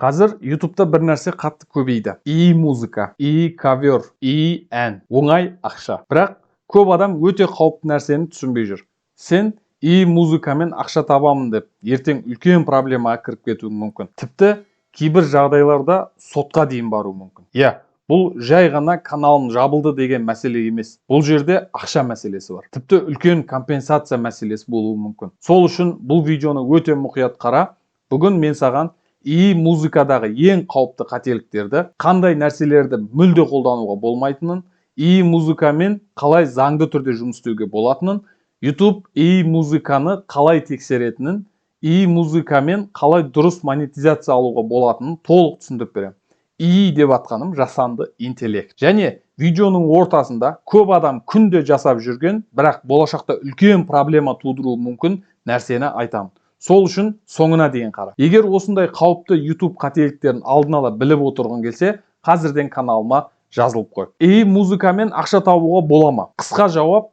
Қазір YouTube'да бір нәрсе қатты көбейді. И музыка, и ковер, и ән, оңай ақша. Бірақ көп адам өте қауіпті нәрсені түсінбей жүр. Сен и музыкамен ақша табамын деп, ертең үлкен проблемаға кіріп кетуің мүмкін. Тіпті кейбір жағдайларда сотқа дейін бару мүмкін. Бұл жай ғана каналым жабылды деген мәселе емес. Бұл жерде ақша мәселесі бар. Тіпті үлкен компенсация мәселесі болуы мүмкін. Сол үшін бұл видеоны өте мұқият қара. Бүгін мен саған и музыкадағы ең қауіпті қателіктерді, қандай нәрселерді мүлде қолдануға болмайтынын, и музыкамен қалай заңды түрде жұмыс істеуге болатынын, YouTube и музыканы қалай тексеретінін, и музыкамен қалай дұрыс монетизация алуға болатынын толық түсіндіріп беремін. И деп атқаным жасанды интеллект. Және видеоның ортасында көп адам күнде жасап жүрген, бірақ болашақта үлкен проблема тудыруы мүмкін нәрсені айтамын. Сол үшін соңына дейін қара. Егер осындай қауіпті YouTube қателіктерін алдын ала біліп отырғың келсе, қазірден каналыма жазылып қой. И музыкамен ақша табуға бола ма? Қысқа жауап,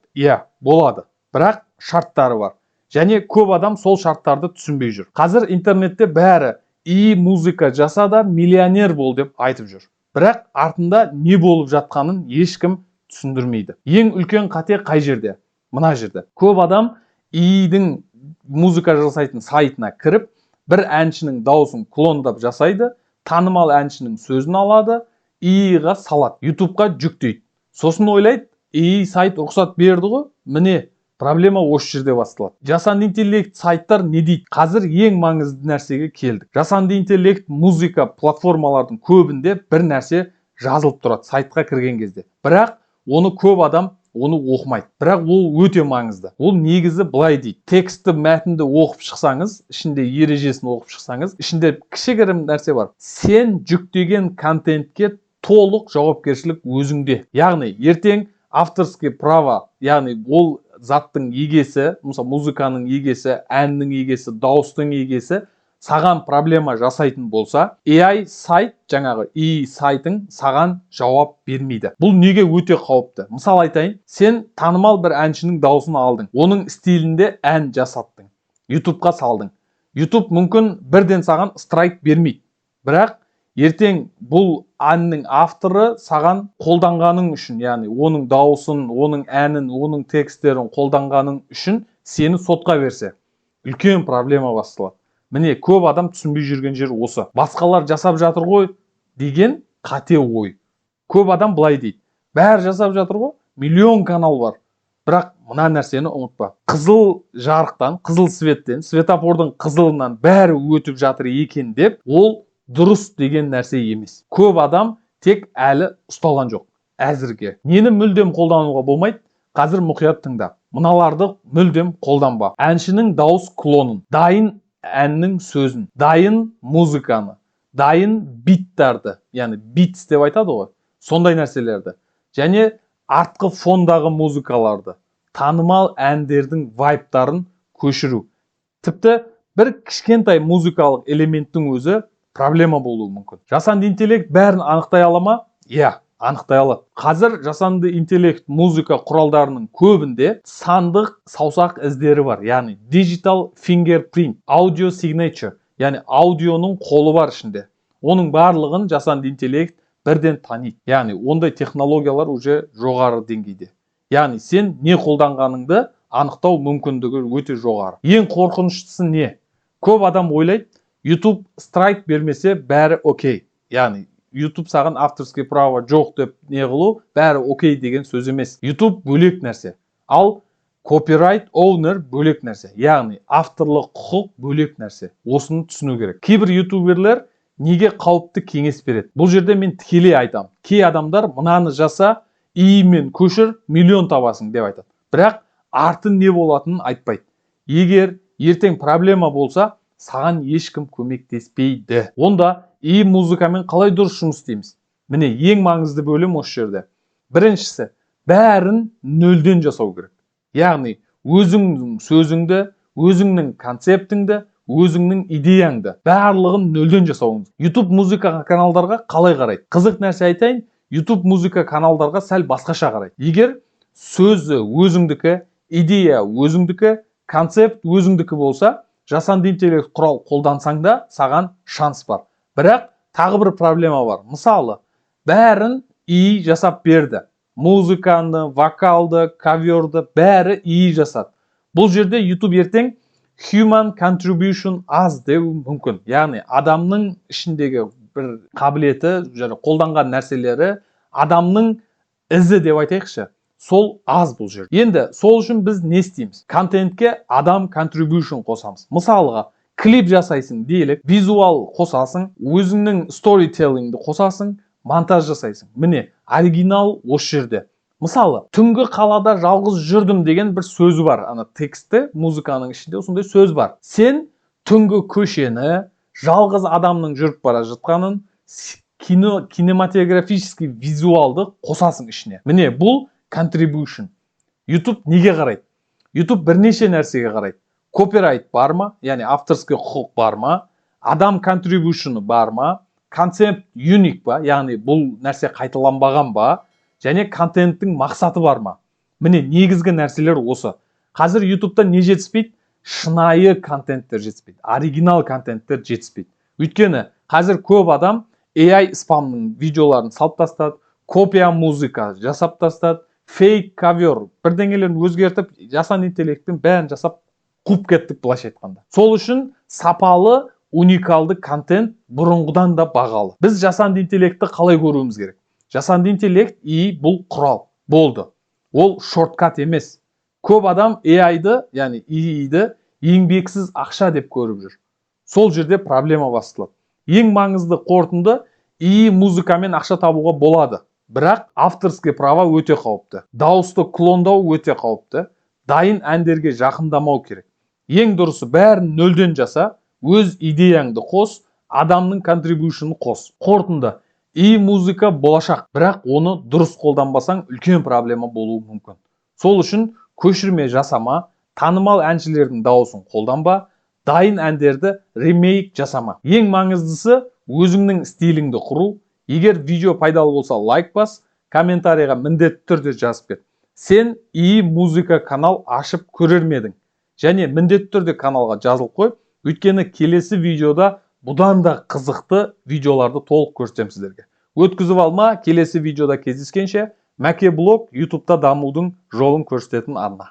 болады. Бірақ шарттары бар. Және көп адам сол шарттарды түсінбей жүр. Қазір интернетте бәрі и музыка жаса да миллионер бол деп айтып жүр. Бірақ артында не болып жатқанын ешкім түсіндірмейді. Ең үлкен қате қай жерде? Мына жерде. Көп адам идің музыка жасайтын сайтына кіріп, бір әншінің дауысын клондап жасайды, танымал әншінің сөзін алады, иға салады, YouTube'қа жүктейді. Сосын ойлайды, сайт рұқсат берді ғой, міне, проблема осы жерде басталады. Жасанды интеллект сайттар не дейді? Қазір ең маңызды нәрсеге келдік. Жасанды интеллект музыка платформалардың көбінде бір нәрсе жазылып тұрады сайтқа кірген кезде. Бірақ оны көп адам оқымайды. Бірақ ол өте маңызды. Ол негізі былай дейді. Текстті мәтінді оқып шықсаңыз, ішінде ережесін оқып шықсаңыз, ішінде кішігірім нәрсе бар. Сен жүктеген контентке толық жауапкершілік өзіңде. Яғни ертең авторский право, яғни ол заттың егесі, мысалы музыканың егесі, әннің егесі, дауыстың егесі саған проблема жасайтын болса, AI сайт, жаңағы сайтың саған жауап бермейді. Бұл неге өте қауіпті? Мысал айтайын, сен танымал бір әншінің дауысын алдың, оның стилінде ән жасаттың, YouTube'қа салдың. YouTube мүмкін бірден саған страйк бермейді. Бірақ ертең бұл әннің авторы саған қолданғаның үшін, яғни оның дауысын, оның әнін, оның текстерін қолданғаның үшін сені сотқа берсе, үлкен проблема басталады. Міне, көп адам түсінбей жүрген жер осы. Басқалар жасап жатыр ғой деген қате ой. Көп адам былай дейді. Бәрі жасап жатыр ғой, миллион канал бар. Бірақ мына нәрсені ұмытпа. Қызыл жарықтан, қызыл светтен, светофордың қызылынан бәрі өтіп жатыр екен деп, ол дұрыс деген нәрсе емес. Көп адам тек әлі ұсталған жоқ. Әзірге. Нені мүлдем қолдануға болмайды? Қазір мұқият тыңда. Мыналарды мүлдем қолданба. Әншінің дауыс клонын, дайын әннің сөзін, дайын музыканы, дайын биттарды, яғни битс деп айтады ғой, сондай нәрселерді. Және артқы фондағы музыкаларды, танымал әндердің вайптарын көшіру. Тіпті бір кішкентай музыкалық элементтің өзі проблема болуы мүмкін. Жасанды интеллект бәрін анықтай ала ма? Анықтай алады. Қазір жасанды интеллект музыка құралдарының көбінде сандық саусақ іздері бар, яғни digital fingerprint, audio signature, яғни аудионың қолы бар ішінде. Оның барлығын жасанды интеллект бірден таниды. Яғни ондай технологиялар уже жоғары деңгейде. Яғни сен не қолданғаныңды анықтау мүмкіндігі өте жоғары. Ең қорқыныштысы не? Көп адам ойлайды, YouTube страйк бермесе бәрі окей. Яғни YouTube саған авторский право жоқ деп не қылу, бәрі окей деген сөз емес. YouTube бөлек нәрсе. Ал copyright owner бөлек нәрсе. Яғни авторлық құқық бөлек нәрсе. Осыны түсіну керек. Кейбір ютуберлер неге қауіпті кеңес береді? Бұл жерде мен тікелей айтамын. Кей адамдар мынаны жаса, иімен көшір, миллион табасың деп айтады. Бірақ артын не болатынын айтпайды. Егер ертең проблема болса, саған ешкім көмектеспейді. Онда и музыкамен қалай дұрыс жұмыс істейміз? Міне, ең маңызды бөлім осы жерде. Біріншісі, бәрін нөлден жасау керек. Яғни, өзіңнің сөзіңді, өзіңнің концептіңді, өзіңнің идеяңды, барлығын нөлден жасауыңыз. YouTube музыка каналдарға қалай қарайды? Қызық нәрсе айтайын, YouTube музыка каналдарға сәл басқаша қарайды. Егер сөзі өзіңдікі, идея өзіңдікі, концепт өзіңдікі болса, жасанды интеллект құрал қолдансаң да саған шанс бар. Бірақ тағы бір проблема бар. Мысалы, бәрін ИИ жасап берді. Музыканы, вокалды, коверді бәрі ИИ жасады. Бұл жерде YouTube ертең human contribution аз деу мүмкін. Яғни адамның ішіндегі бір қабілеті, қолданған нәрселері адамның ізі деп айтайықшы. Сол аз бұл жер. Енді сол үшін біз не істейміз? Контентке адам contribution қосамыз. Мысалға, клип жасайсың делік, визуал қосасың, өзіңнің storytellingді қосасың, монтаж жасайсың. Міне, оригинал осы жерде. Мысалы, түнгі қалада жалғыз жүрдім деген бір сөзі бар. Ана тексті, музыканың ішінде сондай сөз бар. Сен түнгі көшені, жалғыз адамның жүріп бара жатқанын, кинематографический визуалды қосасың ішіне. Міне, бұл contribution. YouTube неге қарайды? YouTube бірнеше нәрсеге қарайды. Копирайт бар ма? Яғни авторский құқық бар ма? Адам contribution бар ма? Концепт unique ба? Яғни бұл нәрсе қайталанбаған ба? Және контенттің мақсаты бар ма? Міне, негізгі нәрселер осы. Қазір YouTube'да не жетіспейді? Шынайы контенттер жетіспейді. Оригинал контенттер жетіспейді. Өйткені қазір көп адам AI спамның видеоларын салып тастады, копия музыка жасап тастады, фейк кавер, бірдеңелерін өзгертіп, жасанды интеллекттің бәрін жасап қуып кеттік былайша айтқанда. Сол үшін сапалы, уникалды контент бұрынғыдан да бағалы. Біз жасанды интеллектті қалай көруіміз керек? Жасанды интеллект бұл құрал болды. Ол шорткат емес. Көп адам AI-ды, яғни ИИ-ді еңбексіз ақша деп көріп жүр. Сол жерде проблема басталады. Ең маңызды қорытынды ИИ музыкамен ақша табуға болады. Бірақ авторский права өте қауіпті. Дауысты клондау өте қауіпті. Дайын әндерге жақындамау керек. Ең дұрысы бәрін нөлден жаса, өз идеяңды қос, адамның contribution'ын қос. Қорытынды. ИИ музыка болашақ, бірақ оны дұрыс қолданбасаң үлкен проблема болуы мүмкін. Сол үшін көшірме жасама, танымал әншілердің дауысын қолданба, дайын әндерді ремейк жасама. Ең маңыздысы өзіңнің стиліңді құру. Егер видео пайдалы болса лайк бас, комментарийға міндетті түрде жазып кет. Сен ИИ музыка канал ашып көрер медің? Және міндетті түрде каналға жазылып қой, өйткені келесі видеода бұдан да қызықты видеоларды толық көрсетемін сіздерге. Өткізіп алма, келесі видеода кездескенше, Мәке блог YouTube'да дамудың жолын көрсететін арна.